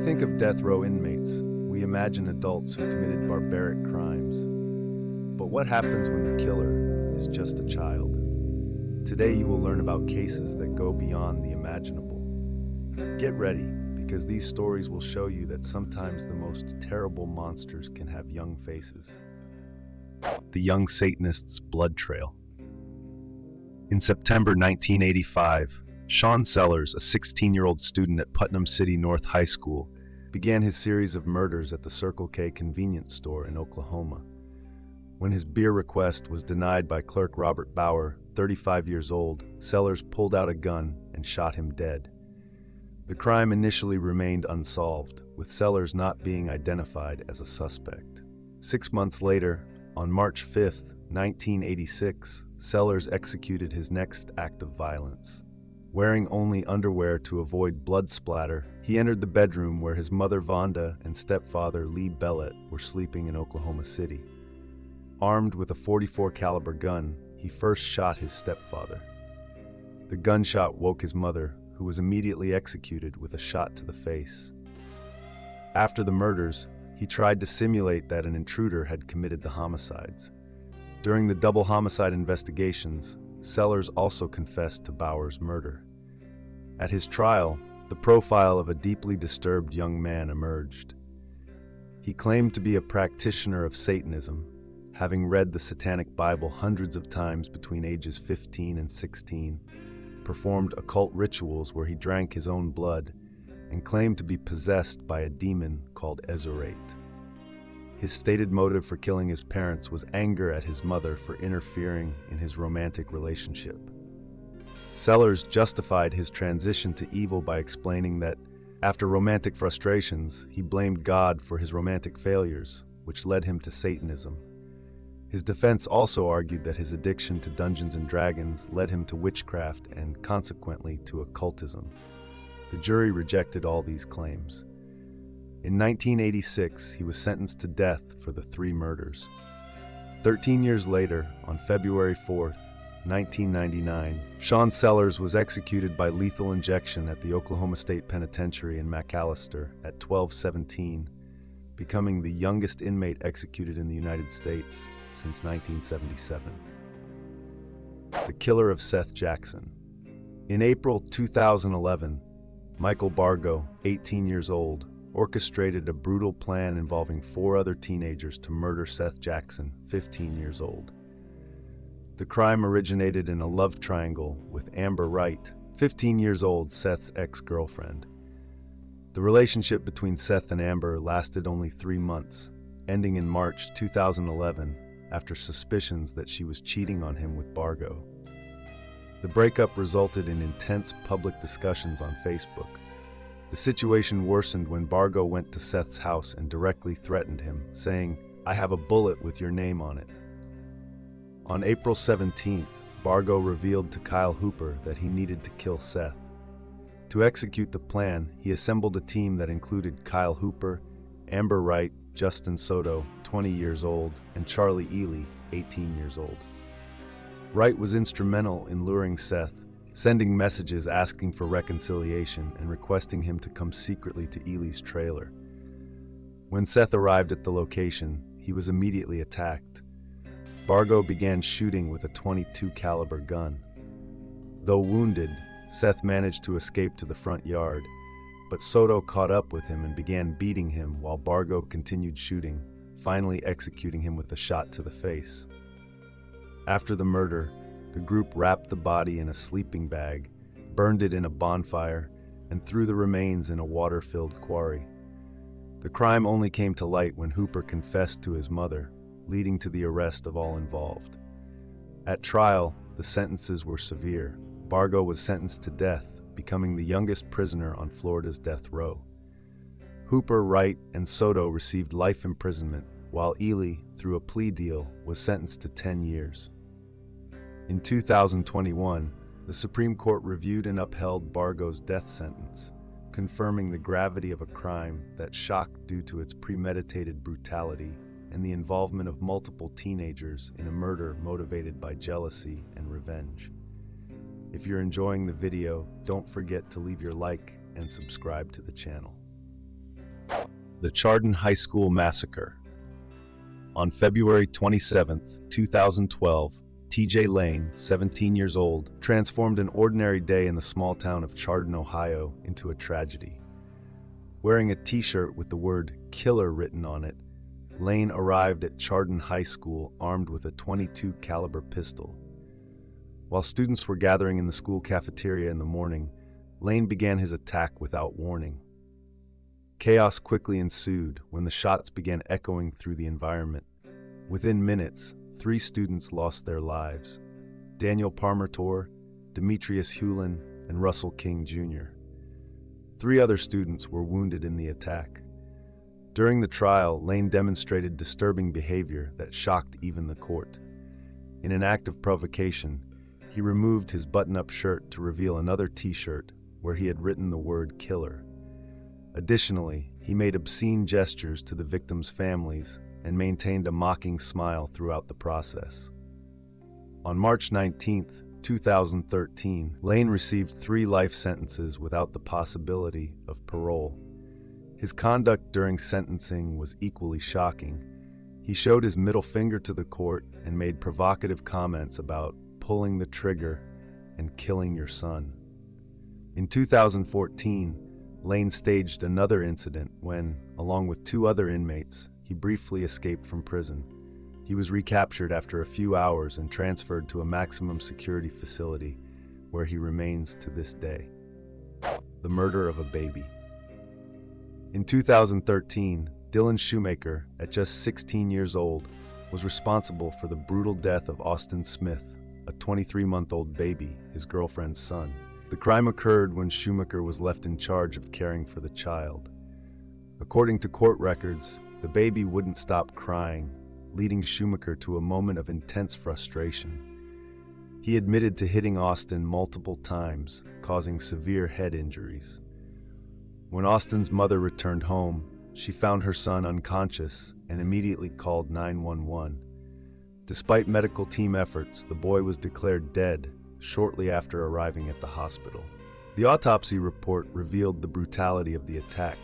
think of death row inmates, we imagine adults who committed barbaric crimes. But what happens when the killer is just a child? Today you will learn about cases that go beyond the imaginable. Get ready, because these stories will show you that sometimes the most terrible monsters can have young faces. The young Satanist's blood trail. In September 1985, Sean Sellers, a 16-year-old student at Putnam City North High School, began his series of murders at the Circle K convenience store in Oklahoma. When his beer request was denied by clerk Robert Bauer, 35 years old, Sellers pulled out a gun and shot him dead. The crime initially remained unsolved, with Sellers not being identified as a suspect. 6 months later, on March 5, 1986, Sellers executed his next act of violence. Wearing only underwear to avoid blood splatter, he entered the bedroom where his mother Vonda and stepfather Lee Bellett were sleeping in Oklahoma City. Armed with a .44 caliber gun, he first shot his stepfather. The gunshot woke his mother, who was immediately executed with a shot to the face. After the murders, he tried to simulate that an intruder had committed the homicides. During the double homicide investigations, Sellers also confessed to Bauer's murder. At his trial, the profile of a deeply disturbed young man emerged. He claimed to be a practitioner of Satanism, having read the Satanic Bible hundreds of times between ages 15 and 16, performed occult rituals where he drank his own blood, and claimed to be possessed by a demon called Ezurate. His stated motive for killing his parents was anger at his mother for interfering in his romantic relationship. Sellers justified his transition to evil by explaining that, after romantic frustrations, he blamed God for his romantic failures, which led him to Satanism. His defense also argued that his addiction to Dungeons and Dragons led him to witchcraft and, consequently, to occultism. The jury rejected all these claims. In 1986, he was sentenced to death for the 3 murders. 13 years later, on February 4, 1999, Sean Sellers was executed by lethal injection at the Oklahoma State Penitentiary in McAllister at 12:17, becoming the youngest inmate executed in the United States since 1977. The killer of Seth Jackson. In April 2011, Michael Bargo, 18 years old, orchestrated a brutal plan involving 4 other teenagers to murder Seth Jackson, 15 years old. The crime originated in a love triangle with Amber Wright, 15 years old, Seth's ex-girlfriend. The relationship between Seth and Amber lasted only 3 months, ending in March 2011 after suspicions that she was cheating on him with Bargo. The breakup resulted in intense public discussions on Facebook. The situation worsened when Bargo went to Seth's house and directly threatened him, saying, "I have a bullet with your name on it." On April 17th, Bargo revealed to Kyle Hooper that he needed to kill Seth. To execute the plan, he assembled a team that included Kyle Hooper, Amber Wright, Justin Soto, 20 years old, and Charlie Ely, 18 years old. Wright was instrumental in luring Seth, sending messages asking for reconciliation and requesting him to come secretly to Ely's trailer. When Seth arrived at the location, he was immediately attacked. Bargo began shooting with a .22 caliber gun. Though wounded, Seth managed to escape to the front yard, but Soto caught up with him and began beating him while Bargo continued shooting, finally executing him with a shot to the face. After the murder, the group wrapped the body in a sleeping bag, burned it in a bonfire, and threw the remains in a water-filled quarry. The crime only came to light when Hooper confessed to his mother, leading to the arrest of all involved. At trial, the sentences were severe. Bargo was sentenced to death, becoming the youngest prisoner on Florida's death row. Hooper, Wright, and Soto received life imprisonment, while Ely, through a plea deal, was sentenced to 10 years. In 2021, the Supreme Court reviewed and upheld Bargo's death sentence, confirming the gravity of a crime that shocked due to its premeditated brutality and the involvement of multiple teenagers in a murder motivated by jealousy and revenge. If you're enjoying the video, don't forget to leave your like and subscribe to the channel. The Chardon High School Massacre. On February 27, 2012, T.J. Lane, 17 years old, transformed an ordinary day in the small town of Chardon, Ohio, into a tragedy. Wearing a t-shirt with the word "killer" written on it, Lane arrived at Chardon High School armed with a .22 caliber pistol. While students were gathering in the school cafeteria in the morning, Lane began his attack without warning. Chaos quickly ensued when the shots began echoing through the environment. Within minutes, 3 students lost their lives: Daniel Parmertor, Demetrius Hewlin, and Russell King Jr. 3 other students were wounded in the attack. During the trial, Lane demonstrated disturbing behavior that shocked even the court. In an act of provocation, he removed his button-up shirt to reveal another t-shirt where he had written the word "killer." Additionally, he made obscene gestures to the victims' families and maintained a mocking smile throughout the process. On March 19, 2013, Lane received 3 life sentences without the possibility of parole. His conduct during sentencing was equally shocking. He showed his middle finger to the court and made provocative comments about pulling the trigger and killing your son. In 2014, Lane staged another incident when, along with 2 other inmates, he briefly escaped from prison. He was recaptured after a few hours and transferred to a maximum security facility, where he remains to this day. The murder of a baby. In 2013, Dylan Shoemaker, at just 16 years old, was responsible for the brutal death of Austin Smith, a 23-month-old baby, his girlfriend's son. The crime occurred when Shoemaker was left in charge of caring for the child. According to court records, the baby wouldn't stop crying, leading Shoemaker to a moment of intense frustration. He admitted to hitting Austin multiple times, causing severe head injuries. When Austin's mother returned home, she found her son unconscious and immediately called 911. Despite medical team efforts, the boy was declared dead shortly after arriving at the hospital. The autopsy report revealed the brutality of the attack.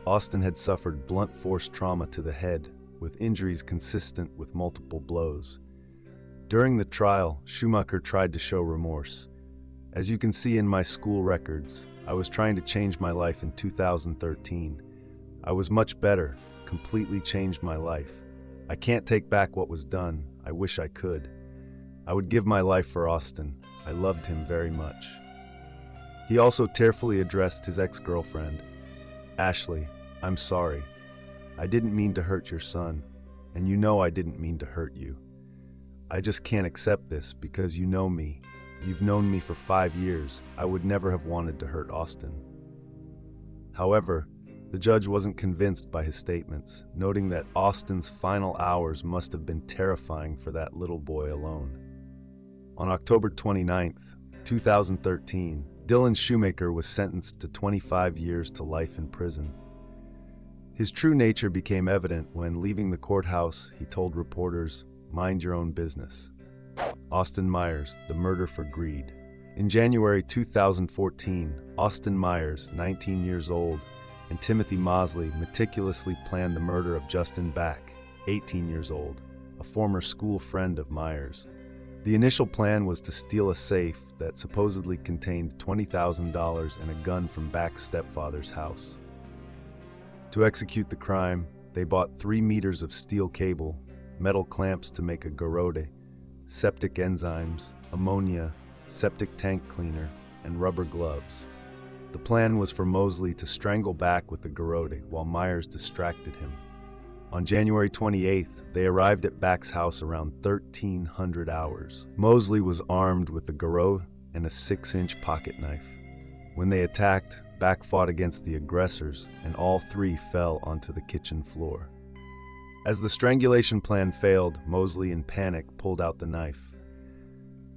Austin had suffered blunt force trauma to the head, with injuries consistent with multiple blows. During the trial, Shoemaker tried to show remorse. "As you can see in my school records, I was trying to change my life in 2013. I was much better, completely changed my life. I can't take back what was done. I wish I could. I would give my life for Austin. I loved him very much." He also tearfully addressed his ex-girlfriend. "Ashley, I'm sorry. I didn't mean to hurt your son, and you know I didn't mean to hurt you. I just can't accept this because you know me. You've known me for 5 years. I would never have wanted to hurt Austin." However, the judge wasn't convinced by his statements, noting that Austin's final hours must have been terrifying for that little boy alone. On October 29, 2013, Dylan Shoemaker was sentenced to 25 years to life in prison. His true nature became evident when, leaving the courthouse, he told reporters, "Mind your own business." Austin Myers, the murder for greed. In January 2014, Austin Myers, 19 years old, and Timothy Mosley meticulously planned the murder of Justin Back, 18 years old, a former school friend of Myers. The initial plan was to steal a safe that supposedly contained $20,000 and a gun from Back's stepfather's house. To execute the crime, they bought 3 meters of steel cable, metal clamps to make a garrote, septic enzymes, ammonia, septic tank cleaner, and rubber gloves. The plan was for Mosley to strangle Back with the garrote while Myers distracted him. On January 28th, they arrived at Back's house around 1300 hours. Mosley was armed with the garrote and a 6-inch pocket knife. When they attacked, Back fought against the aggressors, and all 3 fell onto the kitchen floor. As the strangulation plan failed, Mosley, in panic, pulled out the knife.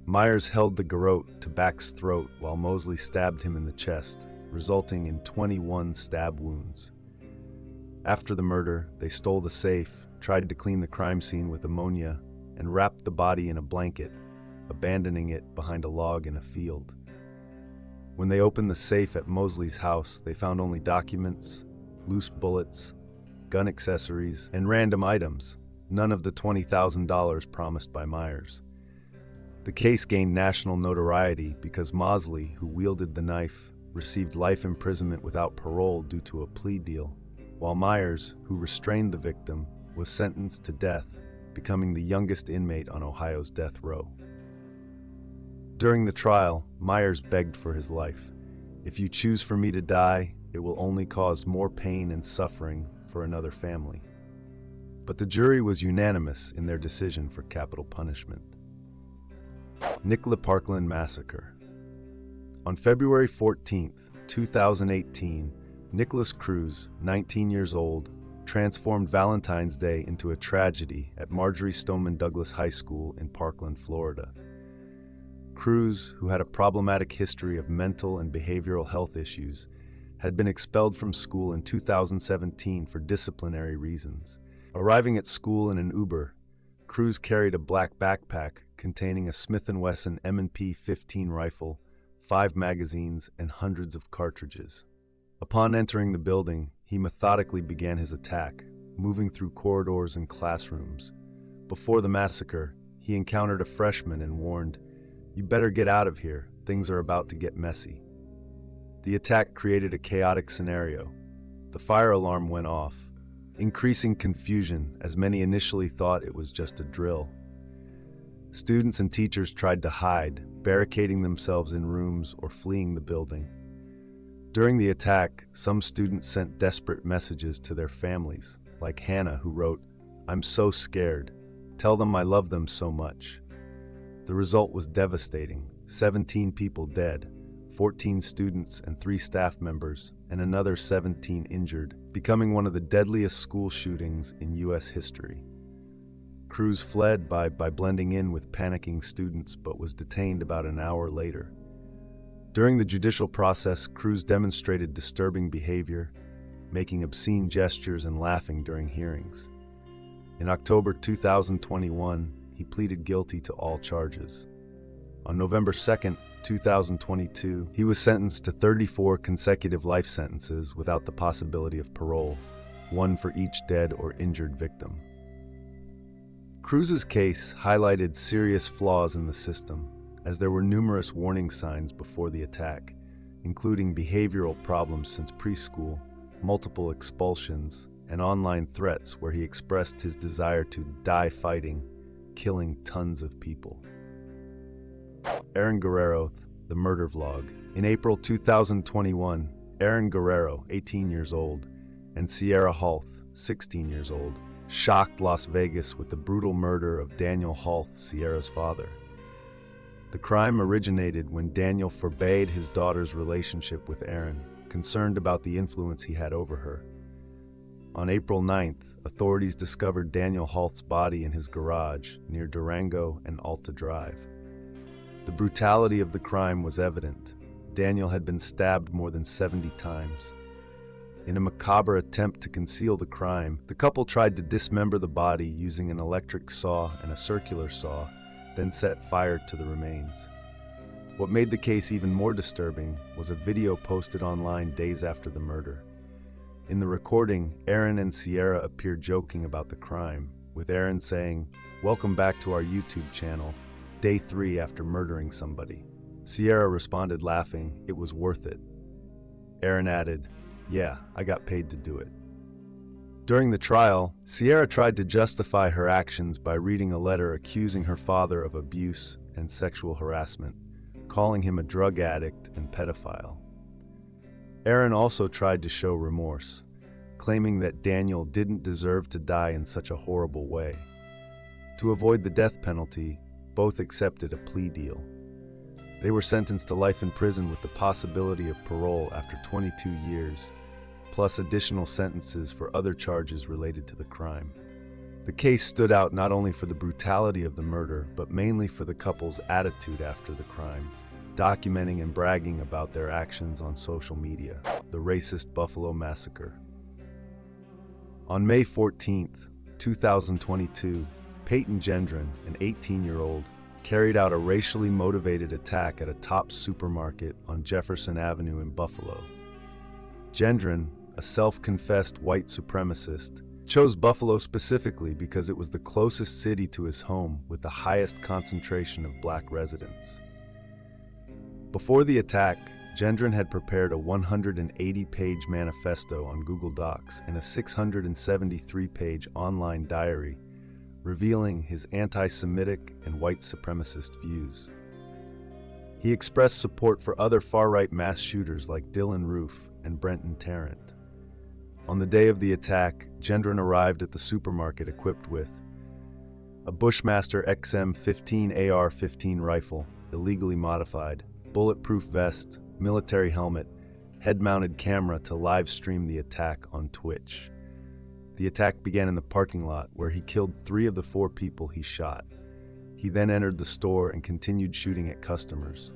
Myers held the garrote to Back's throat while Mosley stabbed him in the chest, resulting in 21 stab wounds. After the murder, they stole the safe, tried to clean the crime scene with ammonia, and wrapped the body in a blanket, abandoning it behind a log in a field. When they opened the safe at Mosley's house, they found only documents, loose bullets, gun accessories, and random items, none of the $20,000 promised by Myers. The case gained national notoriety because Mosley, who wielded the knife, received life imprisonment without parole due to a plea deal, while Myers, who restrained the victim, was sentenced to death, becoming the youngest inmate on Ohio's death row. During the trial, Myers begged for his life. "If you choose for me to die, it will only cause more pain and suffering for another family." But the jury was unanimous in their decision for capital punishment. The Parkland Massacre. On February 14, 2018, Nicholas Cruz, 19 years old, transformed Valentine's Day into a tragedy at Marjorie Stoneman Douglas High School in Parkland, Florida. Cruz, who had a problematic history of mental and behavioral health issues, had been expelled from school in 2017 for disciplinary reasons. Arriving at school in an Uber, Cruz carried a black backpack containing a Smith & Wesson M&P 15 rifle, 5 magazines, and hundreds of cartridges. Upon entering the building, he methodically began his attack, moving through corridors and classrooms. Before the massacre, he encountered a freshman and warned, "You better get out of here, things are about to get messy." The attack created a chaotic scenario. The fire alarm went off, increasing confusion as many initially thought it was just a drill. Students and teachers tried to hide, barricading themselves in rooms or fleeing the building. During the attack, some students sent desperate messages to their families, like Hannah, who wrote, "I'm so scared. Tell them I love them so much." The result was devastating. 17 people dead, 14 students and 3 staff members, and another 17 injured, becoming one of the deadliest school shootings in U.S. history. Cruz fled by blending in with panicking students, but was detained about an hour later. During the judicial process, Cruz demonstrated disturbing behavior, making obscene gestures and laughing during hearings. In October 2021, he pleaded guilty to all charges. On November 2, 2022, he was sentenced to 34 consecutive life sentences without the possibility of parole, one for each dead or injured victim. Cruz's case highlighted serious flaws in the system, as there were numerous warning signs before the attack, including behavioral problems since preschool, multiple expulsions, and online threats where he expressed his desire to die fighting, killing tons of people. Aaron Guerrero, the murder vlog. In April 2021, Aaron Guerrero, 18 years old, and Sierra Halth, 16 years old, shocked Las Vegas with the brutal murder of Daniel Halth, Sierra's father. The crime originated when Daniel forbade his daughter's relationship with Aaron, concerned about the influence he had over her. On April 9th, authorities discovered Daniel Halth's body in his garage near Durango and Alta Drive. The brutality of the crime was evident. Daniel had been stabbed more than 70 times. In a macabre attempt to conceal the crime, the couple tried to dismember the body using an electric saw and a circular saw, then set fire to the remains. What made the case even more disturbing was a video posted online days after the murder. In the recording, Aaron and Sierra appear joking about the crime, with Aaron saying, "Welcome back to our YouTube channel, day 3 after murdering somebody." Sierra responded laughing, "It was worth it." Aaron added, "Yeah, I got paid to do it." During the trial, Sierra tried to justify her actions by reading a letter accusing her father of abuse and sexual harassment, calling him a drug addict and pedophile. Aaron also tried to show remorse, claiming that Daniel didn't deserve to die in such a horrible way. To avoid the death penalty, both accepted a plea deal. They were sentenced to life in prison with the possibility of parole after 22 years, plus additional sentences for other charges related to the crime. The case stood out not only for the brutality of the murder, but mainly for the couple's attitude after the crime, documenting and bragging about their actions on social media. The racist Buffalo Massacre. On May 14, 2022, Peyton Gendron, an 18-year-old, carried out a racially motivated attack at a Tops supermarket on Jefferson Avenue in Buffalo. Gendron, a self-confessed white supremacist, chose Buffalo specifically because it was the closest city to his home with the highest concentration of black residents. Before the attack, Gendron had prepared a 180-page manifesto on Google Docs and a 673-page online diary revealing his anti-Semitic and white supremacist views. He expressed support for other far-right mass shooters like Dylan Roof and Brenton Tarrant. On the day of the attack, Gendron arrived at the supermarket equipped with a Bushmaster XM15 AR-15 rifle, illegally modified, bulletproof vest, military helmet, head-mounted camera to live stream the attack on Twitch. The attack began in the parking lot where he killed 3 of the 4 people he shot. He then entered the store and continued shooting at customers.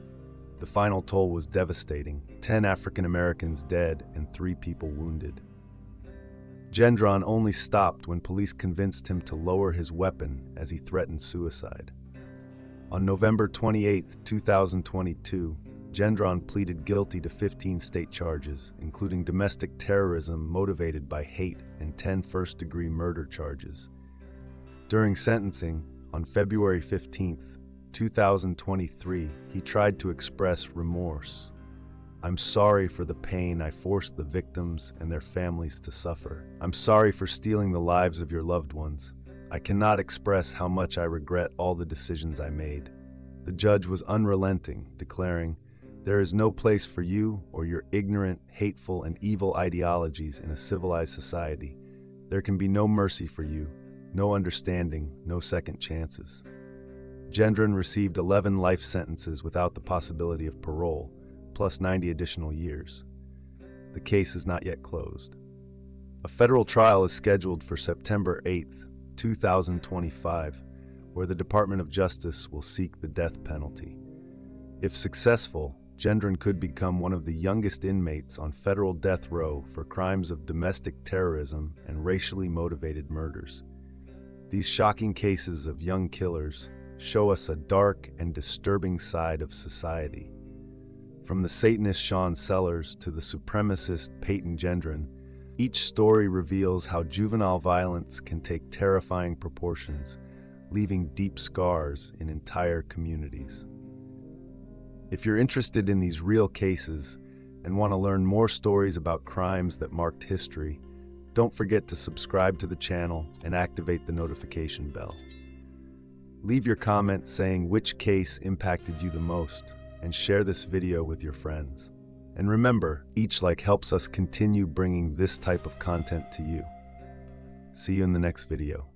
The final toll was devastating, 10 African Americans dead and 3 people wounded. Gendron only stopped when police convinced him to lower his weapon as he threatened suicide. On November 28, 2022, Gendron pleaded guilty to 15 state charges, including domestic terrorism motivated by hate and 10 first-degree murder charges. During sentencing, on February 15, 2023, he tried to express remorse. "I'm sorry for the pain I forced the victims and their families to suffer. I'm sorry for stealing the lives of your loved ones. I cannot express how much I regret all the decisions I made." The judge was unrelenting, declaring, "There is no place for you or your ignorant, hateful, and evil ideologies in a civilized society. There can be no mercy for you, no understanding, no second chances." Gendron received 11 life sentences without the possibility of parole, plus 90 additional years. The case is not yet closed. A federal trial is scheduled for September 8, 2025, where the Department of Justice will seek the death penalty. If successful, Gendron could become one of the youngest inmates on federal death row for crimes of domestic terrorism and racially motivated murders. These shocking cases of young killers show us a dark and disturbing side of society. From the Satanist Sean Sellers to the supremacist Peyton Gendron, each story reveals how juvenile violence can take terrifying proportions, leaving deep scars in entire communities. If you're interested in these real cases and want to learn more stories about crimes that marked history, don't forget to subscribe to the channel and activate the notification bell. Leave your comment saying which case impacted you the most and share this video with your friends. And remember, each like helps us continue bringing this type of content to you. See you in the next video.